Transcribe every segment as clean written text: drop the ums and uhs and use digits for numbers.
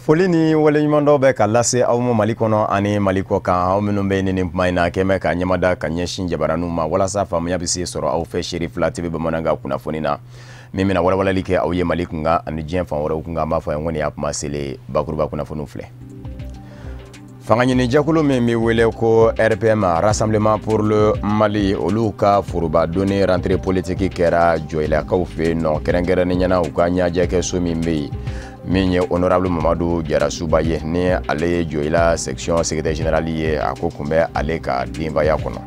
Foli ni waleɲuman dɔ bɛ ka lase aw ma Mali kɔnɔ ani Mali kɔ kan aw minnu bɛ nin kuma in na kɛmɛ ka ɲɛmada ka ɲɛsin jabaraniw ma walasa faamuya bɛ se sɔrɔ aw fɛ Seri Fila TV bamanankan kunnafoni na min bɛna walawalali kɛ aw ye Mali kunkan ani diɲɛ fan wɛrɛw kunkan an b'a fɔ yan ko nin y'a kuma selen bakuruba kunnafoniw filɛ. Fanga ɲini jɛkulu min bɛ wele ko RPM Rassemblement pour le Mali olu ka foroba donné rentrée politique kɛra jɔyilakaw fɛ yen nɔ kɛrɛnkɛrɛnnenya u ka ɲɛnajɛ kɛ so min bɛ yen min ye honorable Mamadou Diarrasouba ye ni ale ye jɔyila section secrétaire général ye a ko kun bɛ ale ka denbaya kɔnɔ.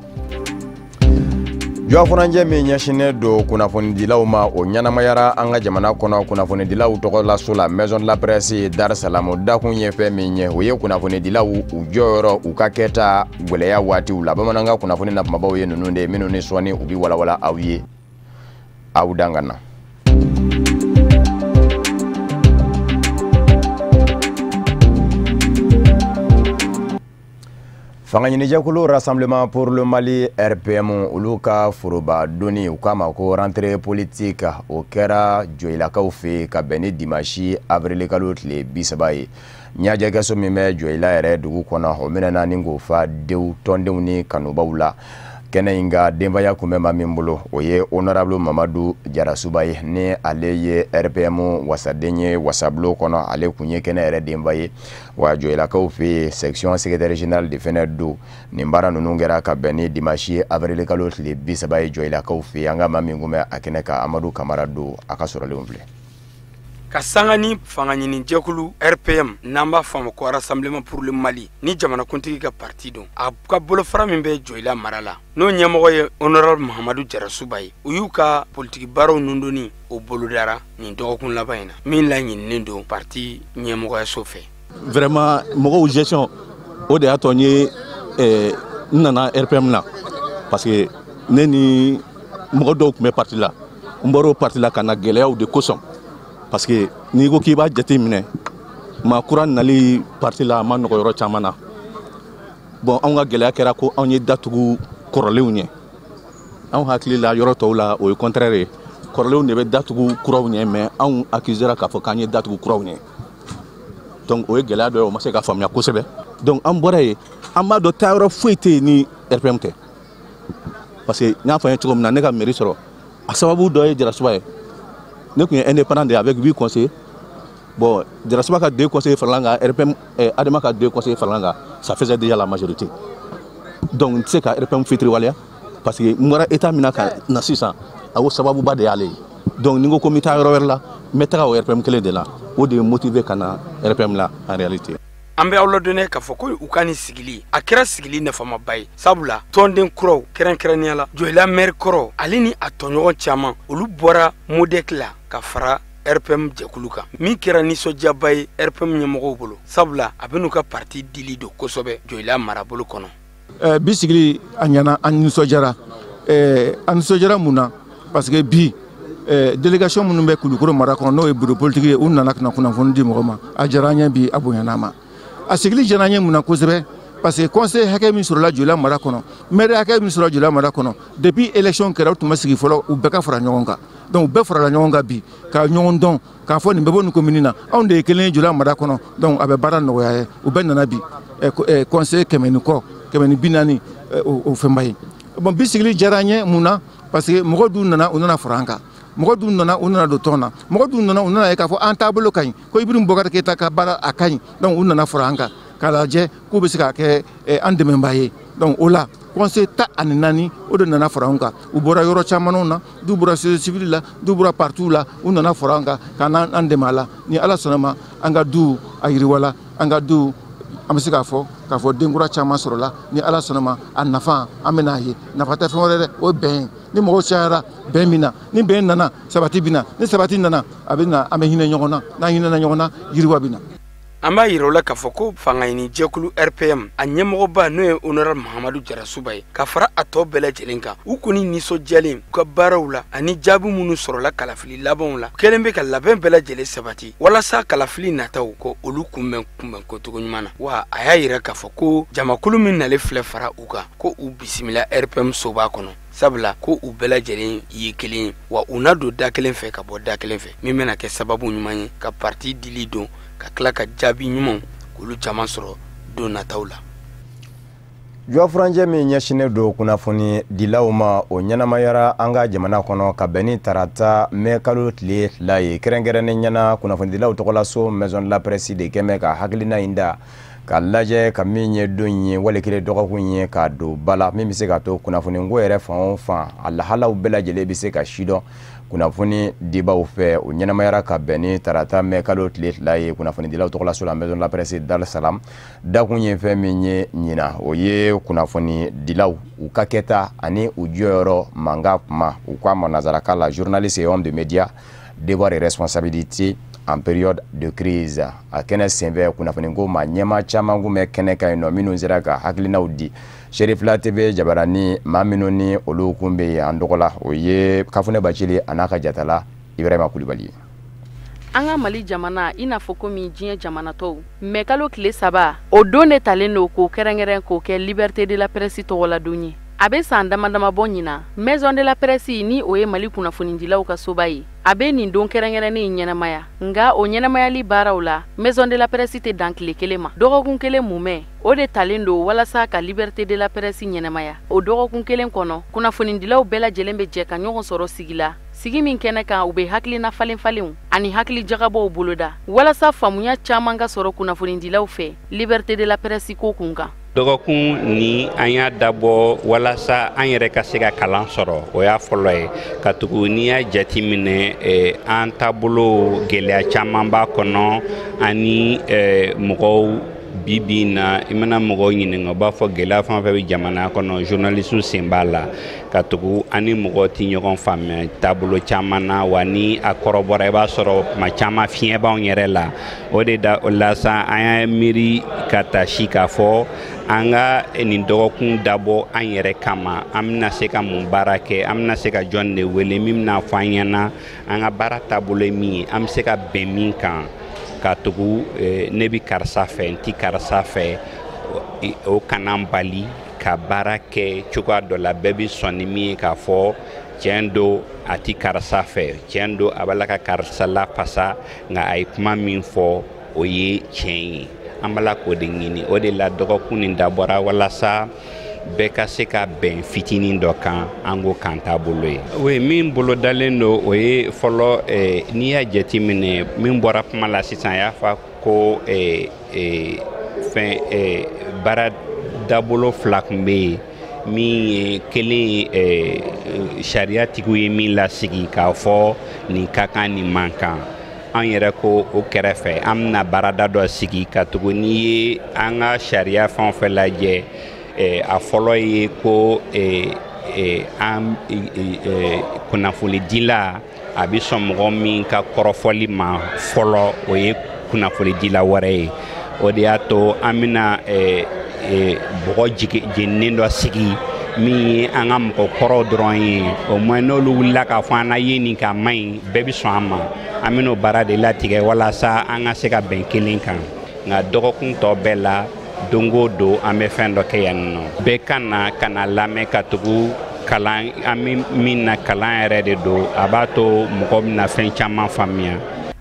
Jɔfɔnanjɛ min ɲɛsinnen don kunnafonidilaw ma o ɲɛnamayara an ka jamana kɔnɔ kunnafonidilaw tɔgɔlaso la Maison de la Presse Dar es Salaam dakun ye fɛn min ye o ye kunnafonidilaw u jɔyɔrɔ u ka kɛta gwɛlɛya waatiw la bamanankan kunnafoni na kumabaw ye ninnu de minnu ni sɔnni u bi walawala aw ye aw dangana. Fanga ɲini jɛkulu Rassemblement pour le Mali RPM olu ka foroba doni u k'a ma ko rentrée politique o kɛra jɔyilakaw fɛ ka bɛn ni dimanche avril kalo tile 30 ye. Ɲɛnajɛkɛso min bɛ jɔyila yɛrɛ dugu kɔnɔ o minɛna ni k'o fa tɔndenw ni kanubaw la. Kɛnɛ in ka denbaya kun bɛ maa min bolo o ye honorable Mamadou Diarrasouba ye ni ale ye RPM wasaden ye wasabulon kɔnɔ ale kun ye kɛnɛ yɛrɛ denba ye wa jɔyilakaw fɛ section secrétaire général de fɛnɛ don nin baara ninnu kɛra ka bɛn ni dimanche avril kalo tile 30 ye jɔyilakaw fɛ an ka maa min kun bɛ a kɛnɛ ka Amadou Kamara don a ka sɔrɔlenw filɛ. Ka sanga ni fanga ɲini jɛkulu RPM n'an b'a fɔ ko Rassemblement pour le Mali ni jamanakuntigi ka parti don a ka bolofara min bɛ jɔyila mara la n'o ɲɛmɔgɔ ye honorable Mamadou Diarrasouba ye u y'u ka politiki baaraw nundoni o bolodara nin dɔgɔkun laban in na min laɲininen don parti ɲɛmɔgɔyaso fɛ. Vraiment mɔgɔw gestion o de y'a to n ye n nana RPM na parce que ne ni mɔgɔ dɔw tun bɛ parti la n bɔr'o parti la ka na gɛlɛyaw de kosɔn. Parce que n'i ko k'i b'a jate minɛ maa kura nali parti la a ma nɔgɔ yɔrɔ caman na bon anw ka gɛlɛya kɛra ko anw ye datugu kɔrɔlenw ɲɛ anw hakili la yɔrɔ tɔw la o ye contraire ye kɔrɔlenw de bɛ datugu kuraw ɲɛ mais anw accusera k'a fɔ k'an ye datugu kuraw ɲɛ donc o ye gɛlɛya dɔ ye o ma se ka faamuya kosɛbɛ donc an bɔra yen an b'a dɔn taayɔrɔ foyi tɛ yen ni RPM tɛ parce que n y'a fɔ an ye cogo min na ne ka mairie sɔrɔ a sababu dɔ ye Diarrasouba ye. Ne kun est indépendant avec 8 conseillers. Bon, Diarrasouba ka 2 conseillers faranga, RPM Adama ka 2 conseillers faranga, ça faisait déjà la majorité. Donc, tu sais ka RPM fitri walia parce que mora état minaka na 600 awo sababu ba de aller. Donc, ningo comité yoro la mettra au RPM kele de là, o de motiver kana RPM là en réalité. An bɛ aw ladɔnnen k'a fɔ ko u ka ni sigili a kɛra sigili nafamaba ye sabula tɔnden kuraw kɛrɛnkɛrɛnnenya la jɔyila maire kɔrɔ ale ni a tɔɲɔgɔn caman olu bɔra MODEC la ka fara RPM jɛkulu kan min kɛra nisɔndiyaba ye RPM ɲɛmɔgɔw bolo sabula a bɛ n'u ka parti dili don kosɛbɛ jɔyila marabolo kɔnɔ. Bi sigili a ɲɛna an nisɔndiyara an nisɔndiyara mun na parce que bi délégation minnu bɛ Kulukoro mara kɔnɔ n'o ye bureau politique ye u nana ka na kunnafoni di mɔgɔ ma a diyara an ɲɛ bi a bonyana ma. A sigili diyara an ye mun na kosɛbɛ parce que conseil hakɛ min sɔrɔla jɔyila mara kɔnɔ maire hakɛ min sɔrɔla jɔyila mara kɔnɔ depuis élection kɛra u tun ma sigi fɔlɔ u bɛɛ ka fara ɲɔgɔn kan donc u bɛɛ farala ɲɔgɔn kan bi ka ɲɔgɔn dɔn k'a fɔ nin bɛ bɔ nin commune na anw de ye kelen ye jɔyila mara kɔnɔ donc a bɛ baara nɔgɔya ye u bɛɛ nana bi conseil 100 kɔ 140 o fɛnba ye bon bi sigili diyara an ye mun na parce que mɔgɔ dun nana u nana fara an kan mɔgɔ dun nana u nana don tɔn na mɔgɔ dun nana u nana ye k'a fɔ an taabolo ka ɲi ko Ibrahim Boubacar Keita ka baara a ka ɲi donc u nana fara an kan k'a lajɛ k'u bɛ se ka kɛ an dɛmɛbaa ye donc o la conseil 14 o de nana fara an kan u bɔra yɔrɔ camanw na du bɔra société civile la du bɔra partout la u nana fara an kan ka an dɛmɛ a la ni Ala sɔnna ma an ka du a yiriwala an ka du an bɛ se k'a fɔ denkura caman sɔrɔla ni Ala sɔnna ma a nafa an bɛ n'a ye nafa tɛ fɛn wɛrɛ dɛ o ye bɛn ni mɔgɔw cayara bɛn min na ni bɛn nana sabati bɛ na ni sabati nana a bɛ na an bɛ hinɛ ɲɔgɔn na n'an hinɛna ɲɔgɔn na yiriwa bɛ na. An b'a yira o la k'a fɔ ko fanga ɲini jɛkulu RPM a ɲɛmɔgɔba n'o ye honorable Mamadou Diarrasouba ye ka fara a tɔ bɛɛ lajɛlen kan u kɔni nisɔndiyalen u ka baaraw la ani jaabi minnu sɔrɔla kalafili labanw la kelen bɛ ka labɛn bɛɛ lajɛlen sabati walasa kalafili nataw ko olu kunbɛn kocogo ɲuman na wa a y'a yira k'a fɔ ko jamakulu min nalen filɛ fara u kan ko u bisimila RPM soba kɔnɔ sabula ko u bɛɛ lajɛlen ye kelen ye wa u na don da kelen fɛ ka bɔ da kelen fɛ min bɛna kɛ sababu ɲuman ye ka parti dili don ka tila ka jaabi ɲumanw k'olu caman sɔrɔ don nataw la. Jɔfuranjɛ min ɲɛsinnen don kunnafoni dilaw ma o ɲɛnamayara an ka jamana kɔnɔ ka bɛn ni tarata mɛ kalo tile fila ye kɛrɛnkɛrɛnnen ɲɛna kunnafonidilaw tɔgɔla so maison de la presse de kɛmɛ ka hakilina in da ka lajɛ ka min ye don ye wali kelen dɔgɔkun ye ka don bala min bɛ se ka to kunnafoniko yɛrɛ fan o fan a lahalaw bɛɛ lajɛlen bɛ se ka sidɔn kunnafoni dibaw fɛ o ɲɛnamayara ka bɛn ni tarata mɛ kalo tile fila ye kunnafonidilaw tɔgɔla so la maison de la presse Dar es Salaam dakun ye fɛn min ye ɲina o ye kunnafonidilaw u ka kɛta ani u jɔyɔrɔ manga kuma u k'a ma nazaraka la journaliste et homme de média devoir et responsabilité en période de crise a kɛnɛ senfɛ kunnafoniko ma ɲɛma caman kun bɛ kɛnɛ kan yen nɔ minnu sera ka hakilinaw di Sherifla TV jabarani maa minnu ni olu kun bɛ yen an dɔgɔla o ye Kafune Bacili a n'a ka jatala Ibrahima Kulibali. An ka Mali jamana i n'a fɔ komi diɲɛ jamana tɔw mɛ kalo tile 3 o don de talen don k'o kɛrɛnkɛrɛn k'o kɛ liberté de la presse tɔgɔla don ye. A bɛ san damadama bɔ ɲina maison de la presse ni o ye Mali kunnafonidilaw ka soba ye a bɛ nin don kɛrɛnkɛrɛnnen ɲɛnamaya nga o ɲɛnamayali baaraw la maison de la presse tɛ dan tile kelen ma dɔgɔkun kelen mumɛ o de talen don walasa ka liberté de la presse ɲɛnamaya o dɔgɔkun kelen kɔnɔ kunnafonidilaw bɛɛ lajɛlen bɛ jɛ ka ɲɔgɔn sɔrɔ sigi la sigi min kɛnɛ kan u bɛ hakilina falenfalenw ani hakili jagabɔw boloda walasa faamuya caman ka sɔrɔ kunnafonidilaw fɛ liberté de la presse ko kun kan. Dɔgɔkun ni an y'a dabɔ walasa an yɛrɛ ka se ka kalan sɔrɔ o y'a fɔlɔ ye ka tugu n'i y'a jateminɛ an taabolo gɛlɛya caman b'a kɔnɔ ani mɔgɔw bibi na I mana mɔgɔw ɲininka u b'a fɔ gɛlɛya fɛn o fɛn bɛ jamana kɔnɔ journaliste sen b'a la ka tugu ani mɔgɔw tɛ ɲɔgɔn faamuya taabolo caman na wa ni a kɔrɔbɔra I b'a sɔrɔ tuma caman fiɲɛ b'anw yɛrɛ la o de la sa an y'a miiri ka taa si k'a fɔ an ka nin dɔgɔkun dabɔ an yɛrɛ kama an bɛna se ka mun baara kɛ an bɛna se ka jɔn de wele min bɛna fɔ an ɲɛna an ka baara taabolo ye min ye an bɛ se ka bɛn min kan ka tugu ne bɛ karisa fɛ n tɛ karisa fɛ o kana bali ka baara kɛ cogoya dɔ la bɛɛ bɛ sɔn ni min ye k'a fɔ tiɲɛ don a tɛ karisa fɛ tiɲɛ don a b'a la ka karisa lapasa nka a ye kuma min fɔ o ye tiɲɛ ye an b'a la k'o de ɲini o de la dɔgɔkun nin dabɔra walasa bɛɛ ka se ka bɛn fitinin dɔ kan an ko kan taabolo ye. Oui, min bolodalen don o ye fɔlɔ n'i y'a jateminɛ min bɔra kuma la sisan a y'a fɔ ko baara dabolo fila tun bɛ yen min ye kelen ye sariyatigiw ye min lasigi k'a fɔ nin ka kan nin man kan an yɛrɛ ko o kɛrɛfɛ an bɛna baarada dɔ sigi ka tugu n'i ye an ka sariya fɛn o fɛn lajɛ a fɔlɔ ye ko an kunnafonidila a bɛ sɔn mɔgɔ min ka kɔrɔfɔli ma fɔlɔ o ye kunnafonidila wɛrɛ ye o de y'a to an bɛna bɔgɔ jeninen dɔ sigi min ye an ka mɔgɔkɔrɔw dɔrɔn ye o moins n'olu wulila k'a fɔ an na ye nin ka maɲi bɛɛ bɛ sɔn an ma an bɛn'o baara de latigɛ walasa an ka se ka bɛn kelen kan nka dɔgɔkun tɔ bɛɛ la don o don an bɛ fɛn dɔ kɛ yan nɔ bɛɛ ka na lamɛn ka tugu kalan an bɛ min na kalan yɛrɛ de don a b'a to mɔgɔ bɛna fɛn caman faamuya.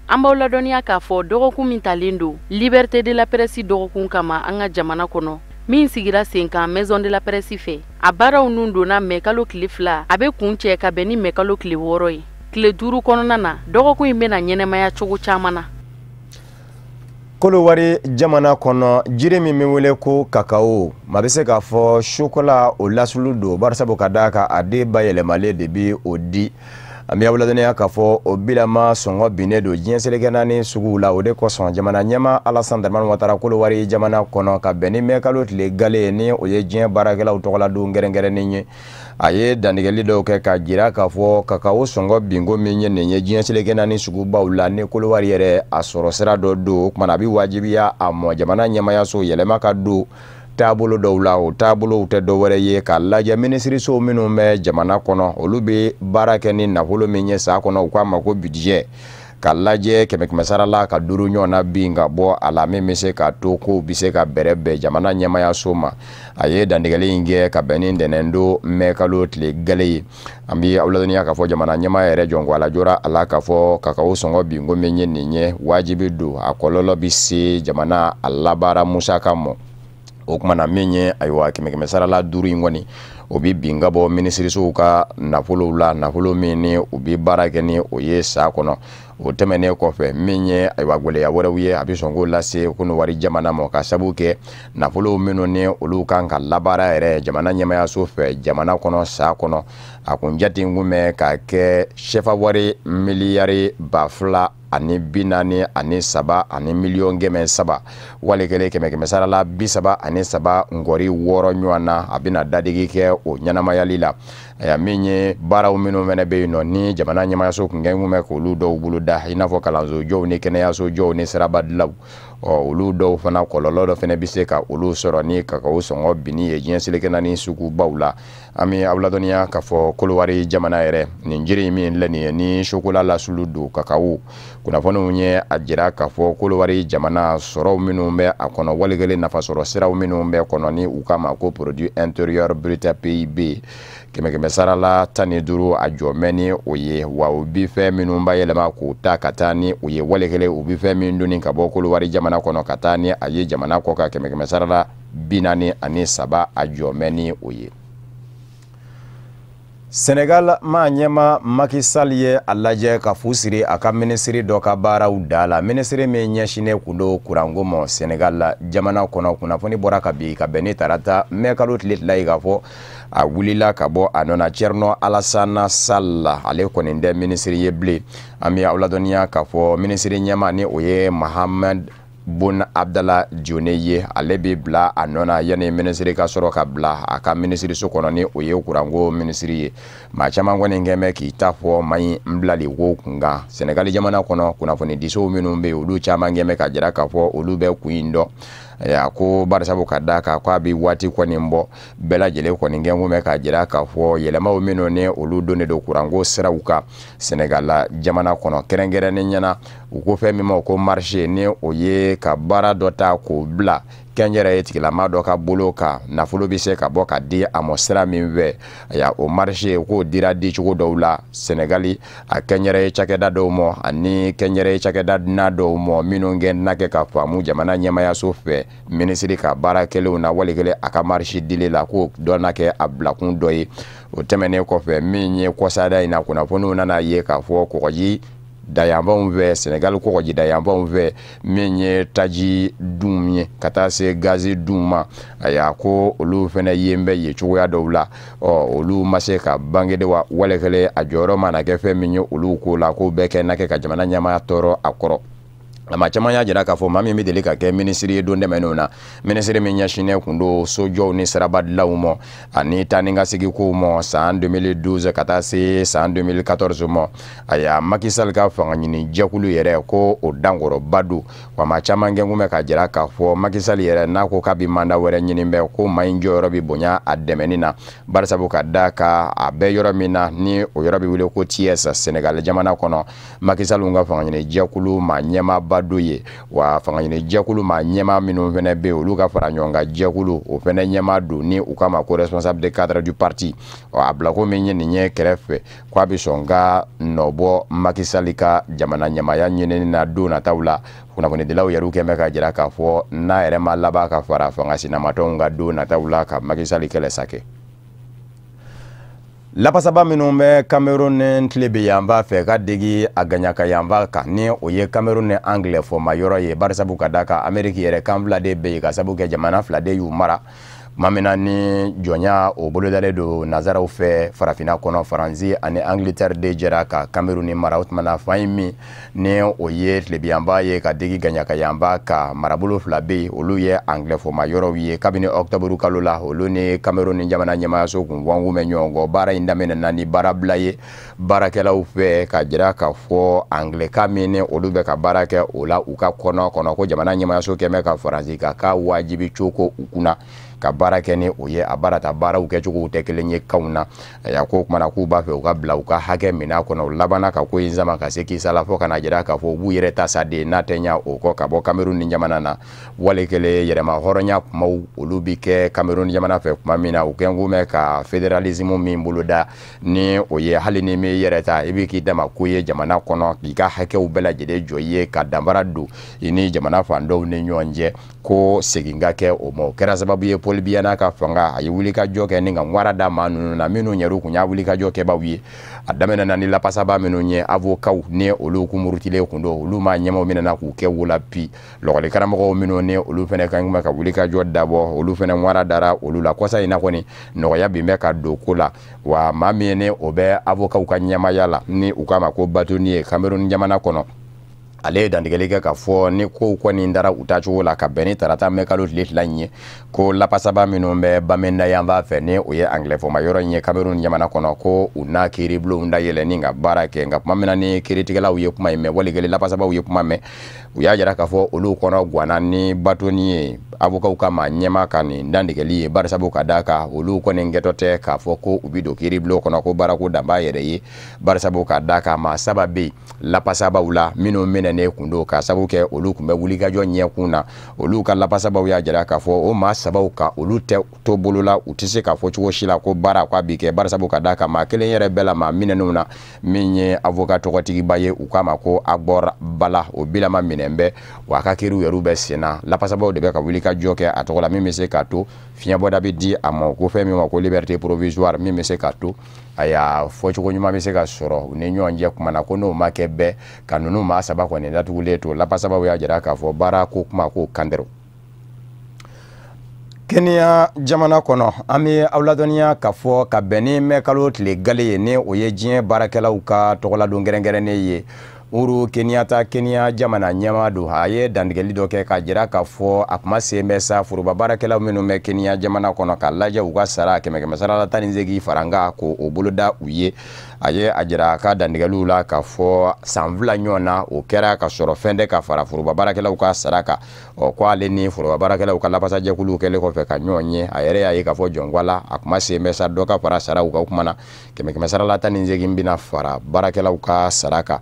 An b'aw ladɔnniya k'a fɔ dɔgɔkun min talen don liberté de la presse dɔgɔkun kama an ka jamana kɔnɔ min sigira sen kan maison de la presse fɛ a baaraw nun donna mɛkalo tile 2 a bɛ kun cɛ ka bɛn ni mɛkalo tile 6 ye tile 5 kɔnɔna na dɔgɔkun in bɛna ɲɛnɛmaya cogo caman na. Kolowari jamana kɔnɔ jiri min bɛ wele ko kakao ma bɛ se k'a fɔ chocolat o lasulu don barisabu ka d'a kan a den bayɛlɛmalen de bɛ o di an bɛ ladɔnniya k'a fɔ o bilama sɔngɔ binnen don diɲɛ seleke naani suguw la o de kosɔn jamana ɲɛma Alassane Dramane Ouattara Kolowari jamana kɔnɔ ka bɛn ni mɛkalo tile gale ni o ye diɲɛ baarakɛlaw tɔgɔla don gɛrɛngɛrɛnnen ye a ye dantigɛli dɔw kɛ ka jira k'a fɔ kakao sɔngɔ bingo min ye nin ye diɲɛ seleke naani sugubaw la ni Kolowari yɛrɛ a sɔrɔ sira dɔ don o kumana a bɛ wajibiya a mɔ jamana ɲɛmayaso yɛlɛma ka don taabolo dɔw la o taabolow tɛ dɔwɛrɛ ye ka lajɛ minisiriso minnu bɛ jamana kɔnɔ olu bɛ baara kɛ ni nafolo min ye sa kɔnɔ u k'a ma ko budget ka lajɛ kɛmɛ sara la ka 5 ɲɔgɔnna bin ka bɔ a la min bɛ se ka to ko bɛ se ka bɛrɛ bɛn jamana ɲɛmayaso ma a ye dantigɛli in kɛ ka bɛn ni ntɛnɛndon mɛn kalo tile gɛlɛ ye an bɛ aw ladɔnniya k'a fɔ jamana ɲɛmaya yɛrɛ jɔn ko a lajɔra a la k'a fɔ kakao sɔngɔ binko min ye nin ye wajibi don a kɔlɔlɔ bɛ se jamana a labaara musaka mɔ o kumana min ye ayiwa kɛmɛ sara la 5 in kɔni o bi bin ka bɔ minisirisow ka nafolow la nafolo min ni u bi baara kɛ ni o ye sa kɔnɔ o tɛmɛnen kɔfɛ min ye ayiwa gwɛlɛya wɛrɛw ye a bɛ sɔn k'o lase kunu wari jamana ma ka sabu kɛ nafolo minnu ni olu kan ka labaara yɛrɛ jamana ɲɛmayaso fɛ jamana kɔnɔ sa kɔnɔ a kun jate kun bɛ ka kɛ sɛfa wari miliyari 2,043 ani miliyɔn 300 wali kelen kɛmɛ sara la 33 ngɔri 6 ɲɔgɔn na a bɛna dadigi kɛ o ɲɛnamayali la min ye baaraw minnu fɛnɛ bɛ yen nɔ ni jamana ɲɛmayaso kun kɛ kun bɛ k'olu dɔw bolo da i n'a fɔ kalanso jɔw ni kɛnɛyaso jɔw ni sirabadilaw olu dɔw fana kɔlɔlɔ dɔ fɛnɛ bɛ se ka olu sɔrɔ ni kakao sɔngɔ binni ye diɲɛ selekɛnna ni sugubaw la an bɛ aw ladɔnniya k'a fɔ kolowari jamana yɛrɛ nin jiri min filɛ nin ye ni sokola lasulu don kakao kunnafoniw ye a jira k'a fɔ kolowari jamana sɔrɔw minnu bɛ a kɔnɔ wali kelen nafasɔrɔ siraw minnu bɛ kɔnɔ ni u k'a ma ko produit intérieur brut PIB kɛmɛ sara la 15 a jɔmɛ ni o ye wa u bi fɛn minnu b'a yɛlɛma k'u ta ka taa ni u ye wali kelen u bi fɛn min donni ka bɔ kolowari jamana kɔnɔ ka taa ni a ye jamana kɔ ka kɛmɛ sara la 43 a jɔmɛ ni o ye Senegal ma ɲɛma Macky Sall ye a lajɛ ka fu siri a ka minisiri dɔ ka baaraw da la minisiri min ɲɛsinnen kun do kuranko ma Senegal la jamana kɔnɔ kunnafoni bɔra ka bi ka bɛn ni tarata mɛ kalo tile 2 ye k'a fɔ a wulila ka bɔ a nɔna Thierno Alassane Sall la ale kɔni tɛ minisiri ye bilen an bɛ aw ladɔnniya k'a fɔ minisiri ɲɛma ni o ye Mohamed Boun Abdallah Dionne ye ale bɛ bila a nɔna yanni minisiri ka sɔrɔ ka bila a ka minisiriso kɔnɔ ni o ye kuranko minisiri ye maa caman kɔni kɛn bɛ k'i ta fɔ maɲi n bilali ko kunkan Senegali jamana kɔnɔ kunnafoni disow minnu bɛ yen olu caman kɛn bɛ ka jira k'a fɔ olu bɛ kun in dɔn a ko barisabu ka da ka ko a bɛ waati kɔni bɔ bɛɛ lajɛlen kɔni kɛn kun bɛ ka jira k'a fɔ yɛlɛmaw minnu ni olu donnen don kuranko siraw kan Senegal jamana kɔnɔ kɛrɛnkɛrɛnnen ɲɛna u ko fɛn min ma ko marché ni o ye ka baara dɔ ta k'o bila kɛnyɛrɛ ye tigilama dɔ ka bolo kan nafolo bɛ se ka bɔ ka di a mɔ sira min fɛ o marché k'o dira di cogo dɔw la Senegali a kɛnyɛrɛ ye cakɛda dɔw mɔ ani kɛnyɛrɛ ye cakɛda dunan dɔw mɔ minnu kɛn kɛ ka faamu jamana ɲɛmayaso fɛ minisiri ka baara kɛlenw na wali kelen a ka marché dili la k'o dɔ na kɛ a bilakun dɔ ye o tɛmɛnen kɔfɛ min ye kɔsada in na kunnafoniw nana ye k'a fɔ kɔgɔji dayanbanw fɛ Senegal kɔgɔji dayanbanw fɛ min ye taji dun ye ka taa se gazi dun ma a ko olu fɛnɛ yen bɛ ye cogoya dɔw la olu ma se ka bange wa wali kelen a jɔyɔrɔ mana kɛ fɛn min ye olu ko la ko bɛɛ kɛ na kɛ ka jamana ɲɛmaya tɔɔrɔ a kɔrɔ a ma caman y'a jira k'a fɔ maa min bɛ deli ka kɛ minisiri ye don dɛmɛnenw na minisiri min ɲɛsinnen kun do sojɔw ni sirabadilaw ma ani taa ni ka segin kow ma san 2012 ka taa se san 2014 ma a Macky Sall ka fanga ɲini jɛkulu yɛrɛ ko o dankɔrɔba don wa maa caman kɛ kun bɛ ka jira k'a fɔ Macky Sall yɛrɛ n'a ko k'a bɛ manda wɛrɛ ɲini bɛ ko maa in jɔyɔrɔ bɛ bonya a dɛmɛni na barisabu ka da ka a bɛ yɔrɔ min na ni o yɔrɔ bɛ wele ko TS Senegal jamana kɔnɔ Macky Sall ka fanga ɲini jɛkulu maa ɲɛmaaba do ye wa fanga ɲini jɛkulu maa ɲɛma minnu fɛnɛ bɛ olu ka fara ɲɔgɔn kan jɛkulu o fɛnɛ ɲɛma don ni u kama ko responsable de cadre du parti a bilako min ye nin ye kɛrɛfɛ ko a bɛ sɔn ka nɔbɔ Macky Sall ka jamana ɲɛmaya ɲinini na don nataw la kunnafonidilaw yɛrɛ kɛn bɛ ka jira k'a fɔ n'a yɛrɛ ma laban ka fara fanga sinamatɔw ka don nataw la ka Macky Sall kɛlɛ sakɛ lapasaba minnu bɛ Cameroun ni tile bɛ yan b'a fɛ ka degi a gaɲaka yanfa kan ni o ye Cameroun ni Anglais fɔma yɔrɔ ye barisabu ka da kan Amérique yɛrɛ kan fila de bɛ yen ka sabu kɛ jamana fila de y'u mara mamina ni jɔnya o bolodalen do nazaraw fɛ farafina kɔnɔ Faransi ani Angleterre de jɛra ka Cameroun ni mara o tumana fan min ni o ye tilebiyanba ye ka degi gaɲaka yanba ka marabolo fila bɛ yen olu ye Anglais fɔma yɔrɔw ye kabini octobre kalo la olu ni Cameroun ni jamana ɲɛmayaso kun wɔngu mɛ ɲɔgɔn kɔ baara in daminɛna ni baarabila ye baarakɛlaw fɛ ka jira ka fɔ Anglais min ni olu bɛ ka baara kɛ o la u ka kɔnɔ ko jamana ɲɛmayaso kɛmɛ ka Faransi ka wajibi coko u kunna ka baara kɛ ni o ye a baara ta baaraw kɛcogow tɛ kelen ye kanw na ya ko kumana k'u b'a fɛ u ka bila u ka hakɛ mina kɔnɔ u labana ka ko in sama ka se kisala fo kana jira k'a fɔ u b'u yɛrɛ ta saden n'a tɛ ɲa o kɔ ka bɔ Cameroun ni jamana na wale kele yɛrɛma hɔrɔnya kumaw olu bi kɛ Cameroun jamana fɛ kuma min na u kɛn kumɛ ka fédéralisme min boloda ni o ye hali ni mi yɛrɛ ta i bi k'i dama ko ye jamana kɔnɔ k'i ka hakɛw bɛɛ lajɛlen jɔ ye ka danbara don i ni jamana fandaw ni ɲɔgɔn cɛ ko segin ka kɛ o ma o kɛra sababu ye Paul Biya n'a ka fanga a ye wuli ka jɔ kɛ ni ka ŋwara da maa ninnu na minnu yɛrɛ kun y'a wuli ka jɔ kɛbaw ye a daminɛna ni lapasaba minnu ye avocaw ni olu kun murutilen kun don olu ma ɲɛmaw minɛna k'u kɛ wola bi lɔgɔli karamɔgɔw minnu ni olu fɛnɛ kan kuma ka wuli ka jɔ dabɔ olu fɛnɛ ŋwara dara olu la kɔsa in na kɔni nɔgɔya bin bɛ ka don ko la wa maa min ne o bɛ avocaw ka ɲɛmaya la ni u k'a ma ko Batoni ye Cameroun jamana kɔnɔ ale ye dantigɛli kɛ ka fɔ ni kow kɔni dara u taacogo la ka bɛn ni tarata mɛ kalo tile fila in ye ko lapasaba minnu bɛ Bamenda yan b'a fɛ ni o ye anglɛfɔma yɔrɔ in ye Cameroun jamana kɔnɔ ko u n'a kiiribulonw da yɛlɛni ka baara kɛ nka kuma min na ni kiiritigɛlaw ye kuma in mɛn walikele lapasabaw ye kuma mɛn u y'a jira k'a fɔ olu kɔnɔ guwana ni Batoni ye avocaw ka maa ɲɛma ka nin dantigɛli ye barisabu ka d'a kan olu kɔni kɛtɔ tɛ k'a fɔ ko u bi don kiiribulon kɔnɔ ko baarako dan b'a yɛrɛ ye barisabu ka d'a kan maa saba bɛ yen lapasabaw la minnu minɛ ne kun don ka sabu kɛ olu kun bɛ wulikajɔ ɲɛkun na olu ka lapasabaw y'a jira k'a fɔ o maa sabaw ka olu tɛ to bolo la u tɛ se k'a fɔ cogo si la ko baara k'a bi kɛ barisabu ka d'a kan maa kelen yɛrɛ bɛɛ la maa minɛnenw na min ye avocat tɔgɔtigiba ye u k'a ma ko Agbor Bala o bilama minɛn bɛ wa a ka kiiriw yɛrɛ bɛ sen na lapasabaw de bɛ ka wulikajɔ kɛ a tɔgɔ la min bɛ se k'a to fiɲɛbɔda bɛ di a ma ko fɛn min ma ko liberté provisoire min bɛ se k'a to a y'a fɔcogo ɲuman bɛ se ka sɔrɔ u ni ɲɔgɔn cɛ kuma na ko n'o ma kɛ bɛɛ ka ninnu maa saba kɔni datugulen to lapasabaw y'a jira k'a fɔ baara ko kuma ko kandɛrɛ Kenya jamana kɔnɔ an bɛ aw ladɔnniya k'a fɔ ka bɛn ni mɛ kalo tile gale ye ni o ye diɲɛ baarakɛlaw ka tɔgɔladon kɛrɛnkɛrɛnnen ye Uhuru Kenyatta Kenya jamana ɲɛma don a ye dantigɛli dɔ kɛ ka jira k'a fɔ a kuma sen bɛ sa foroba baarakɛlaw minnu bɛ Kenya jamana kɔnɔ ka lajɛ u ka sara kɛmɛ sara la 18 faranga ko o boloda u ye a ye a jira a ka dantigɛliw la k'a fɔ san fila ɲɔgɔn na o kɛra ka sɔrɔ fɛn tɛ ka fara foroba baarakɛlaw ka sara kan ko ale ni foroba baarakɛlaw ka lapasajɛkuluw kɛlen kɔfɛ ka ɲɔgɔn ye a yɛrɛ y'a ye k'a fɔ jɔnkwala a kuma sen bɛ sa dɔ ka fara saraw kan o kuma na kɛmɛ sara la 18 bɛna fara baarakɛlaw ka sara kan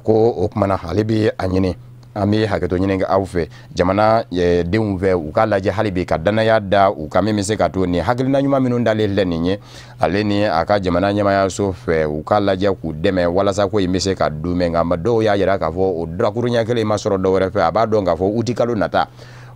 ko o kumana ale bi a ɲini an bɛ hakɛto ɲini aw fɛ jamana denw fɛ u ka lajɛ hali bi ka danaya da u ka min bɛ se ka to nin hakilina ɲuman minnu dalen filɛ nin ye ale ni a ka jamana ɲɛmaayaso fɛ u ka lajɛ k'u dɛmɛ walasa ko in bɛ se ka dunmɛ nka dɔw y'a jira k'a fɔ o durakuru ɲɛ kelen ma sɔrɔ dɔw wɛrɛ fɛ a b'a dɔn k'a fɔ uti kalo nata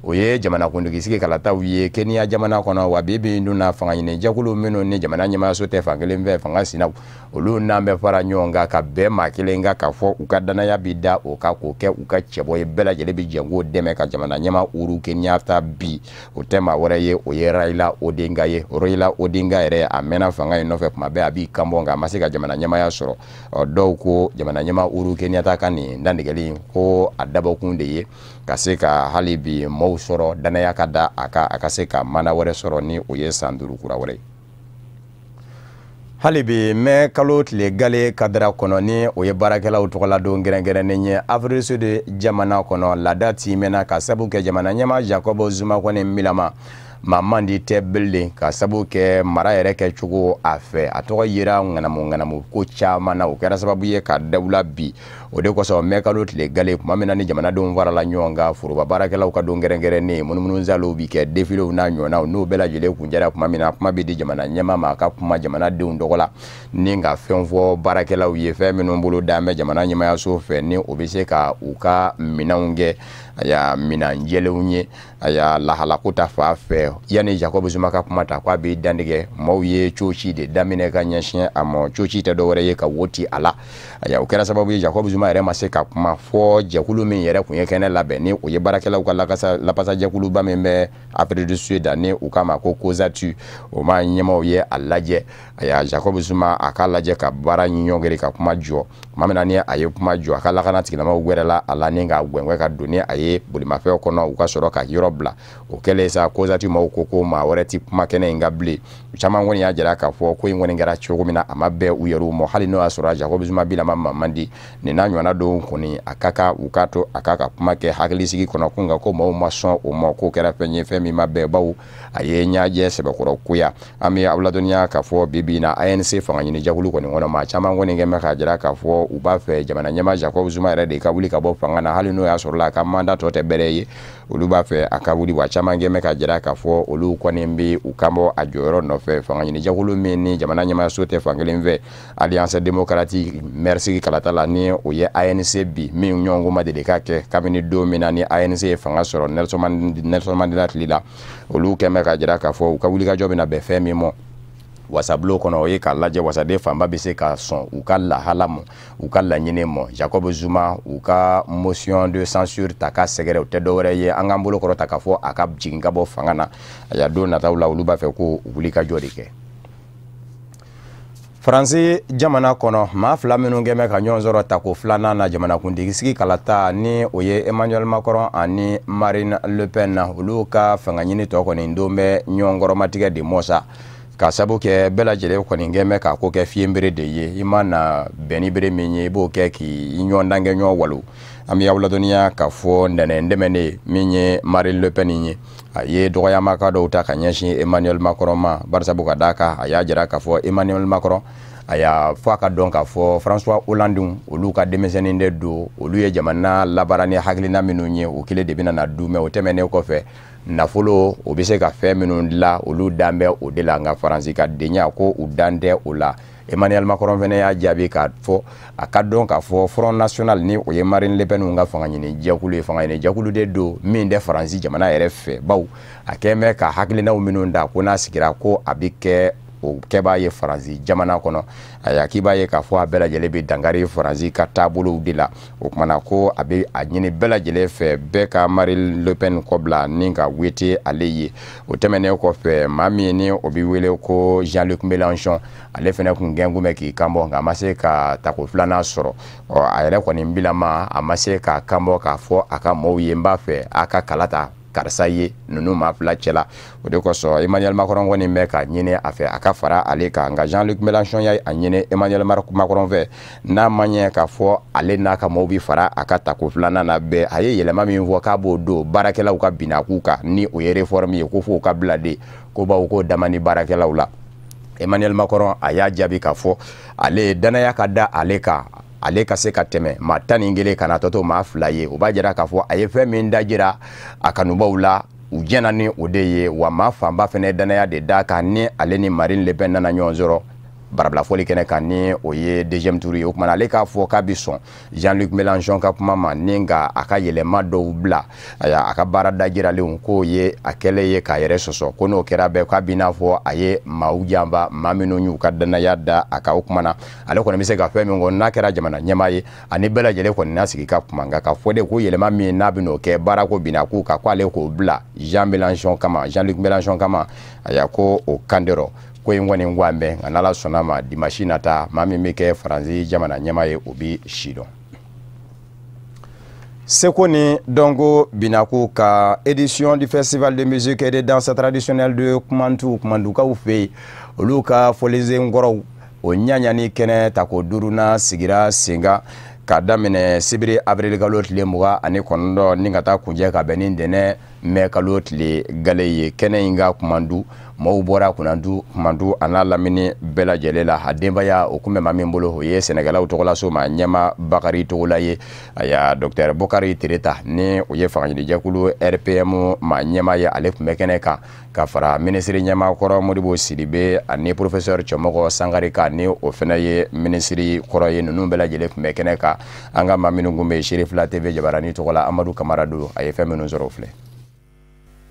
o ye jamana kundigi sigi kalataw ye Kenya jamana kɔnɔ wa bi na fanga ɲini jɛkulu minnu ni jamana ɲɛmaayaso tɛ fan kelen fɛ fanga sinaw olu n'an bɛ fara ɲɔgɔn kan ka bɛn maa kelen kan k'a fɔ u ka danaya bi da o ka k'o kɛ u ka cɛbɔ ye bɛɛ lajɛlen bi jɛn k'o dɛmɛ ka jamana ɲɛma Uhuru Kenyatta bi o tɛ maa wɛrɛ ye o ye Raila Odinga ye Raila Odinga yɛrɛ a mɛnna fanga in nɔfɛ kuma bɛɛ a b'i kanbɔ nka a ma se ka jamana ɲɛmaaya sɔrɔ dɔw ko jamana ɲɛma Uhuru Kenyatta ka nin dantigɛli ko a dabɔkun de ye ka se ka hali bi maaw sɔrɔ danaya ka da a ka se ka mana wɛrɛ sɔrɔ ni o ye san 5 kura wɛrɛ ye hali bi mɛ kalo tile gale kadara kɔnɔ ni o ye baarakɛlaw tɔgɔladon gɛrɛngɛrɛnnen ye Afrique Sud jamana kɔnɔ laada timɛna ka sabu kɛ jamana ɲɛma Jacob Zuma kɔni milama maa man di tɛ bilen ka sabu kɛ mara yɛrɛ kɛcogo a fɛ a tɔgɔ yera ŋanamu ko caman na o kɛra sababu ye ka dawula bi o de kosɔn mɛ kalo tile gale kuma min na ni jamanadenw farala ɲɔgɔn kan foroba baarakɛlaw ka don gɛrɛngɛrɛnnen munumunu zaliw bi kɛ defilew n'a ɲɔgɔnnaw n'o bɛɛ lajɛlen kun jɛra kuma min na kuma bɛ di jamana ɲɛma ma a ka kuma jamanadenw tɔgɔ la ni ka fɛn fɔ baarakɛlaw ye fɛn minnu bolo d'a mɛ jamana ɲɛmaayaso fɛ ni o bɛ se ka u ka minɛnw kɛ a y'a minan jɛlenw ye a y'a lahalako ta fa fɛ yanni Jacob Zuma ka kuma ta k'a bɛ dantigɛ maaw ye coci de daminɛ ka ɲɛsin a ma coci tɛ dɔwɛrɛ ye ka woti a la a y'a o kɛra sababu ye Jacob Zuma yɛrɛ ma se ka kuma fɔ jɛkulu min yɛrɛ kun ye kɛnɛ labɛn ni o ye baarakɛlaw ka lapasajɛkuluba min bɛ Afrique du Sud ni u k'a ma ko COSATU o ma ɲɛmaw ye a lajɛ a y'a Jacob Zuma a k'a lajɛ ka baara ɲɔngiri ka kuma jɔ tuma min na ni a ye kuma jɔ a ka lakana tigilamaaw wɛrɛ la a la ni ka gwɛngwɛ ka don ni a ye ye bolimafɛn kɔnɔ u ka sɔrɔ ka yɔrɔ bila o kɛlen sa kozati maaw ko maa wɛrɛ ti kuma kɛnɛ in ka bilen u caman kɔni y'a jira k'a fɔ ko in kɔni kɛra cogo min na a ma bɛɛ u yɛrɛw ma hali n'o y'a sɔrɔ Jacob Zuma bilama man di nin n'a ɲɔgɔnna dɔw kɔni a ka kan u k'a to a ka kuma kɛ hakilisigi kɔnɔ ko nka ko maaw ma sɔn o ma ko kɛra fɛn ye fɛn min ma bɛɛ baw a ye ɲajɛ sɛbɛkɔrɔ koya an bɛ aw ladɔnniya k'a fɔ bibi na ANC fanga ɲini jɛkulu kɔni kɔnɔ maa caman kɔni kɛ mɛ k'a jira k'a fɔ u b'a fɛ jamana ɲɛmaa Jacob Zuma yɛrɛ de ka wuli ka bɔ fanga na hali n'o y'a sɔrɔ a ka mandat tɔ tɛ bɛrɛ ye olu b'a fɛ a ka wuli wa caman kɛ mɛ k'a jira k'a fɔ olu kɔni bɛ u kan bɔ a jɔyɔrɔ nɔfɛ fanga ɲini jɛkulu min ni jamana ɲɛmaayaso tɛ fankelen fɛ Alliance démocratique merci kalata la ni o ye ANC bi min ɲɔgɔn ma deli ka kɛ kabini don min na ni ANC ye fanga sɔrɔ Nelson Mandela tile la olu kɛ mɛ k'a jira k'a fɔ u ka wulikajɔ bɛna bɛn fɛn min ma wasabilo kɔnɔ o ye k'a lajɛ wasaden fanba bɛ se ka sɔn u ka lahala ma u ka laɲini ma Jacob Zuma u ka motion de censure ta ka sɛgɛrɛ u tɛ dɔwɛrɛ ye an k'an bolo kɔrɔ ta k'a fɔ a ka jigin ka bɔ fanga na a y'a don nataw la olu b'a fɛ ko wulikajɔ de kɛ Faransi jamana kɔnɔ maa fila minnu kɛmɛ ka ɲɔgɔn sɔrɔ tako filanan na jamanakuntigi sigi kalata ni o ye Emmanuel Macron ani Marine Le Pen na olu ka fanga ɲini tɔ kɔni don bɛ ɲɔgɔn kɔrɔmatigɛ de mɔsa ka sabu kɛ bɛɛ lajɛlen kɔni kɛmɛ k'a ko kɛ fiɲɛbere de ye i ma na bɛnni bere min ye i b'o kɛ k'i ɲɔgɔn dan kɛ ɲɔgɔn walo an bɛ aw ladɔnniya k'a fɔ ntɛnɛn dɛmɛnen min ye Marine Le Pen ye a ye dɔgɔyamaka dɔw ta ka ɲɛsin Emmanuel Macron ma barisabu ka d'a kan a y'a jira k'a fɔ Emmanuel Macron a y'a fɔ a ka dɔn k'a fɔ François Hollande olu ka denmisɛnnin de don olu ye jamana labaara ni hakilina minnu ye o kelen de bɛna na du mɛ o tɛmɛnen kɔfɛ nafolo o bɛ se ka fɛn minnu dilan olu dan bɛ o de la nka Faransi ka denya ko u dan tɛ o la Emmanuel Macron fana y'a jaabi k'a fɔ a ka dɔn k'a fɔ Front National ni o ye Marine Le Pen ka fanga ɲini jɛkulu ye fanga ɲini jɛkulu de don min tɛ Faransi jamana yɛrɛ fɛ baw a kɛ mɛ ka hakilinaw minnu da ko n'a sigira ko a bɛ kɛ o kɛbaa ye Faransi jamana kɔnɔ a y'a k'i b'a ye k'a fɔ a bɛɛ lajɛlen bɛ dankari Faransi ka taabolow de la o kumana ko a bɛ a ɲini bɛɛ lajɛlen fɛ bɛɛ ka Marine Le Pen kɔbila ni ka wete ale ye o tɛmɛnen kɔfɛ maa min ni o bɛ wele ko Jean-Luc Mélenchon ale fana kun gɛn kun bɛ k'i kanbɔ nka a ma se ka tako filanan sɔrɔ a yɛrɛ kɔni bilama a ma se k'a kanbɔ k'a fɔ a ka maaw ye n b'a fɛ a ka kala ta karisa ye ninnu maa fila cɛla o de kosɔn Emmanuel Macron kɔni bɛ ka ɲini a fɛ a ka fara ale kan nka Jean-Luc Mélenchon y'a ɲini Emmanuel Macron fɛ n'a ma ɲɛ k'a fɔ ale n'a ka maaw bɛ fara a ka tako filanan na bɛɛ a ye yɛlɛma min fɔ k'a b'o don baarakɛlaw ka binakuu kan ni o ye réforme ye ko fo ka bila de ko bawo ko dama ni baarakɛlaw la Emmanuel Macron a y'a jaabi k'a fɔ ale danaya ka da ale kan ale ka se ka tɛmɛ maa 11 kana tɔtɔ maa 2 ye o b'a jira k'a fɔ a ye fɛn min dajira a kanubaw la u jɛna ni o de ye wa maa fanba fɛnɛ danaya de da kan ni ale ni Marine Le Pen nana ɲɔgɔn sɔrɔ barabla fɔli kɛnɛ kan ni o ye deuxième tour ye o kumana ale k'a fɔ k'a bi sɔn Jean-Luc Mélenchon ka kuma ma ni nka a ka yɛlɛma dɔw bila a ka baara dajiralenw k'o ye a kɛlɛ ye k'a yɛrɛ sɔsɔ ko n'o kɛra bɛɛ k'a bi n'a fɔ a ye maaw janba maa minnu y'u ka danaya da a ka o kumana ale kɔni bɛ se ka fɛn min kɔ n'a kɛra jamana ɲɛmaa ye ani bɛɛ lajɛlen kɔni n'a sigi ka kuma nka ka fɔ de ko yɛlɛma min n'a bɛ n'o kɛ baara ko bina k'u ka ko ale k'o bila Jean-Luc Mélenchon kama a y'a ko o kan dɔrɔn ko in kɔni ko an bɛn nka n'Ala sɔnna ma dimanche nata maa min bɛ kɛ Faransi jamana ɲɛmaa ye o bi si dɔn. Seko ni Dongo Binaku ka édition du festival de musique et de danse traditionnelle de Kumandukaw fɛ yen olu ka fɔlizen kɔrɔw o ɲaɲani kɛnɛ tako duruna sigira senga ka daminɛ sibiri avril kalo tile 29 ni ka taa kunjɛ ka bɛn ni ntɛnɛn mai kalo tile gale ye kɛnɛ in ka kumandu maaw bɔra kumandu a n'a lamini bɛɛ lajɛlen la a denbaya o kun bɛ maa min bolo o ye sɛnɛkɛlaw tɔgɔlaso ma ɲɛma Bakari Togola ye a y'a Dr Bokari Tereta ni o ye fangaɲinijɛkulu RPM ma ɲɛma ye ale kun bɛ kɛnɛ kan ka fara minisiri ɲɛmakɔrɔ Modibo Sidibe ani professeur Cɔmɔgɔ Sangare kan ni o fana ye minisiri kɔrɔ ye ninnu bɛɛ lajɛlen kun bɛ kɛnɛ kan an ka maa minnu kun bɛ Sherifila TV Jabarani tɔgɔla Amadu Kamara do a ye fɛn minnu sɔrɔ o filɛ.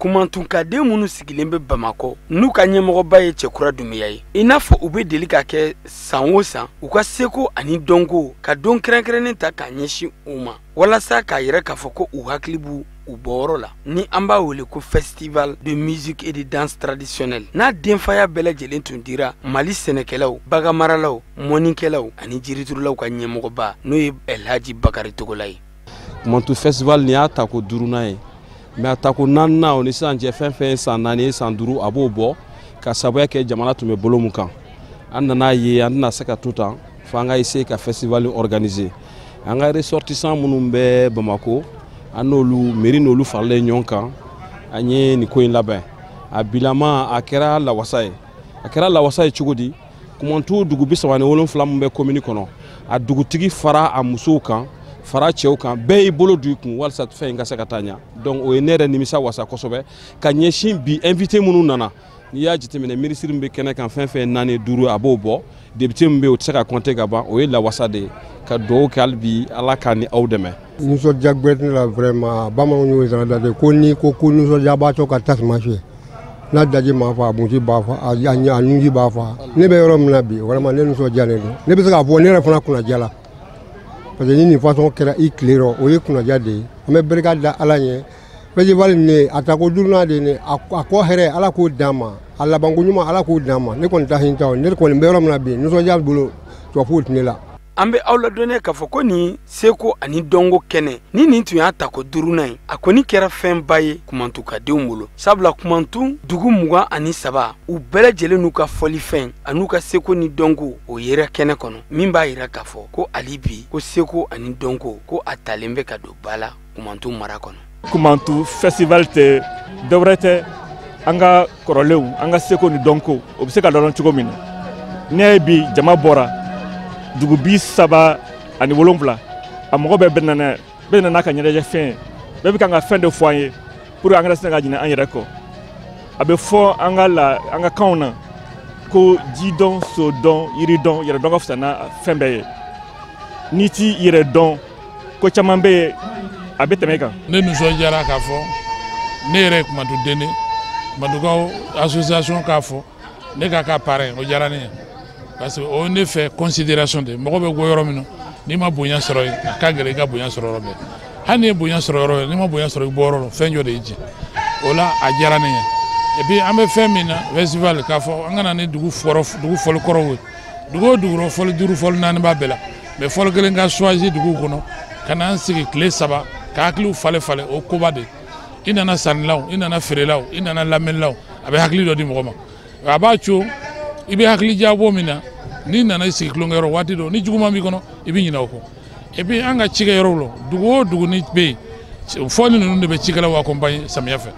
Kumantunkaden minnu sigilen bɛ Bamakɔ n'u ka ɲɛmɔgɔba ye Cɛkura Dunbiya ye i n'a fɔ u bɛ deli ka kɛ san o san u ka seko ani dɔnko ka don kɛrɛnkɛrɛnnen ta k'a ɲɛsin u ma walasa k'a yɛrɛ k'a fɔ ko u hakili b'u u bɔyɔrɔ la ni an b'a wele ko festival de musique et de danse traditionnelle n'a denfaya bɛɛ lajɛlen tun dira Mali sɛnɛkɛlaw bagamaralaw mɔnikɛlaw ani jiriturulaw ka ɲɛmɔgɔba n'o ye Elhaji Bakari Togola ye. Kumantu festival ni ata ko duruna ye mais ata ko nanna on isan je fɛn san nani san duru abo bo ka sabuya kɛ jamana tun bɛ bolo mun kan an nana ye an tɛna se ka to tan fo an ka essayer ka festival organiser an ka ressortissants minnu bɛ Bamako an n'olu mairie n'olu faralen ɲɔgɔn kan an ye nin ko in labɛn a bilama a kɛra lawasa ye cogo di Kumantu dugu 37 min bɛ commune kɔnɔ a dugutigi fara a musow kan fara cɛw kan bɛɛ y'i bolo du kun walasa fɛn in ka se ka taa ɲa donc o ye ne yɛrɛ nimisa wasa kosɛbɛ ka ɲɛsin bi invité minnu nana n'i y'a jateminɛ ministre min bɛ kɛnɛ kan fɛn 4 5 a b'o bɔ député min bɛ o tɛ se ka compter ka ban o ye lawasa de ye ka dugawu kɛ hali bi ala k'a ni aw dɛmɛ. nisɔndiya gbɛrɛ la vraiment bamananw y'o yira da de ko ni ko nisɔndiya b'a to ka tasuma fiyɛ n'a daji m'a fɔ a bunti b'a fɔ a nunji b'a fɔ ne bɛ yɔrɔ min na bi vraiment ne nisɔndiyalen don ne bɛ se k'a fɔ ne yɛrɛ fana kunnaja la parce que ni nin façon kɛra i tile rɔ o ye kunnaja de ye an bɛ barika da ala ɲɛ festival ne a ta ko duruna de ne a kɔ hɛrɛ ala k'o d'an ma a labanko ɲuman ala k'o d'an ma ne kɔni ta hinɛ t'aw ne kɔni bɛ yɔrɔ min na bi nisɔndiya bolo tɔ foyi tɛ ne la. An bɛ aw ladɔnniya k'a fɔ ko nin seko ani dɔnko kɛnɛ ni nin tun y'a ta ko duruna ye a kɔni kɛra fɛnba ye Kumantu ka denw bolo sabula Kumantu dugu 23 u bɛɛ lajɛlen n'u ka fɔlifɛn an'u ka seko ni dɔnko o yera kɛnɛ kɔnɔ min b'a yira k'a fɔ ko hali bi ko seko ani dɔnko ko a talen bɛ ka don ba la Kumantu mara kɔnɔ. Kumantu festival tɛ dɔwɛrɛ tɛ an ka kɔrɔlenw an ka seko ni dɔnko o bɛ se ka dɔn cogo min na ne ye bi jama bɔra dugu 37 a mɔgɔ bɛɛ nana ka ɲɛnajɛ fɛn bɛɛ bɛ kan ka fɛn de fɔ an ye pour an ka se ka ɲinɛ an yɛrɛ kɔ a bɛ fɔ an ka kanw na ko jidɔn sodɔn yiridɔn yɛrɛdɔn ka fisa n'a fɛn bɛɛ ye n'i t'i yɛrɛ dɔn ko caman bɛ yen a bɛ tɛmɛ i kan. Ne nisɔndiyara k'a fɔ ne yɛrɛ ye Kumantu den ye Kumantukaw association k'a fɔ ne k'a ka parrain o diyara ne ye. Parce que on ne fait considération de mɔgɔ bɛ bɔ yɔrɔ min na n'i ma bonya sɔrɔ yen a ka gɛlɛn i ka bonya sɔrɔ yɔrɔ bɛɛ hali n'i ye bonya sɔrɔ yɔrɔ n'i ma bonya sɔrɔ i bɔ yɔrɔ la fɛn jɔ de y'i jɛ o la a diyara ne ye et puis an bɛ fɛn min na festival k'a fɔ an kana ni dugu fɔli kɔrɔw ye dugu o dugu fɔli 5 fɔli 4 b'a bɛɛ la mais fɔli kelen ka choisir dugu kɔnɔ ka na an sigi tile 3 ka hakiliw falen o koba de i nana sannilaw i nana feerelaw i nana lamɛnnilaw a bɛ hakili dɔ di mɔgɔ ma a b'a to i bɛ hakili jabɔ min na ni nana i sigi tulonkɛ yɔrɔ waati dɔ ni juguman b'i kɔnɔ i bɛ ɲinɛ o kɔ et puis an ka cikɛ yɔrɔw la dugu o dugu ni bɛ yen fɔli ninnu de bɛ cikɛlaw accompagner samiyɛ fɛ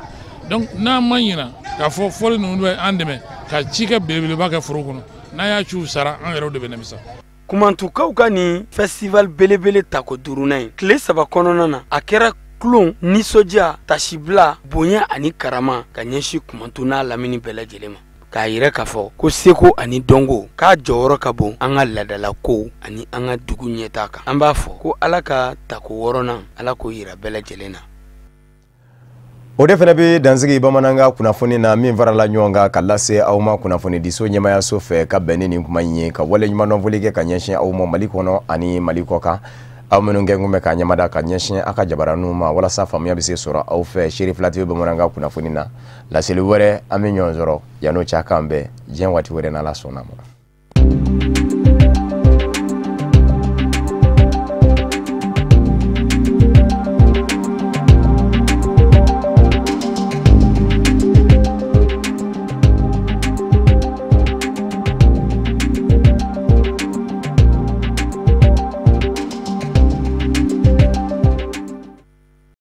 donc n'an ma ɲinɛ k'a fɔ fɔli ninnu bɛ an dɛmɛ ka cikɛ belebeleba kɛ foro kɔnɔ n'an y'a ciw sara an yɛrɛw de bɛ nimisa. Kumantukaw ka nin festival belebele ta ko duruna ye tile 3 kɔnɔna na a kɛra kulon nisɔndiya tasibila bonya ani karama ka ɲɛsin Kumantu n'a lamini bɛɛ lajɛlen ma k'a yira k'a fɔ ko seko ani dɔnko k'a jɔyɔrɔ ka bon an ka ladala kow ani an ka dugu ɲɛtaa kan an b'a fɔ ko ala ka tako 6nan ala k'o yira bɛɛ lajɛlen na. O de fana bɛ dansigi bamanankan kunnafoni na min farala ɲɔgɔn kan ka lase aw ma kunnafoni diso ɲɛmayaso fɛ ka bɛn ni nin kuma in ye ka wale ɲumandɔnfoli kɛ ka ɲɛsin aw ma Mali kɔnɔ ani Mali kɔ kan aw minnu kɛ kun bɛ ka ɲɛmada ka ɲɛsin aw ka jabaraniw ma walasa faamuya bɛ se sɔrɔ aw fɛ Seri Fila TV bamanankan kunnafoni na laseli wɛrɛ an bɛ ɲɔgɔn sɔrɔ yan'o cɛ kan bɛɛ diɲɛ waati wɛrɛ n'Ala sɔnna ma.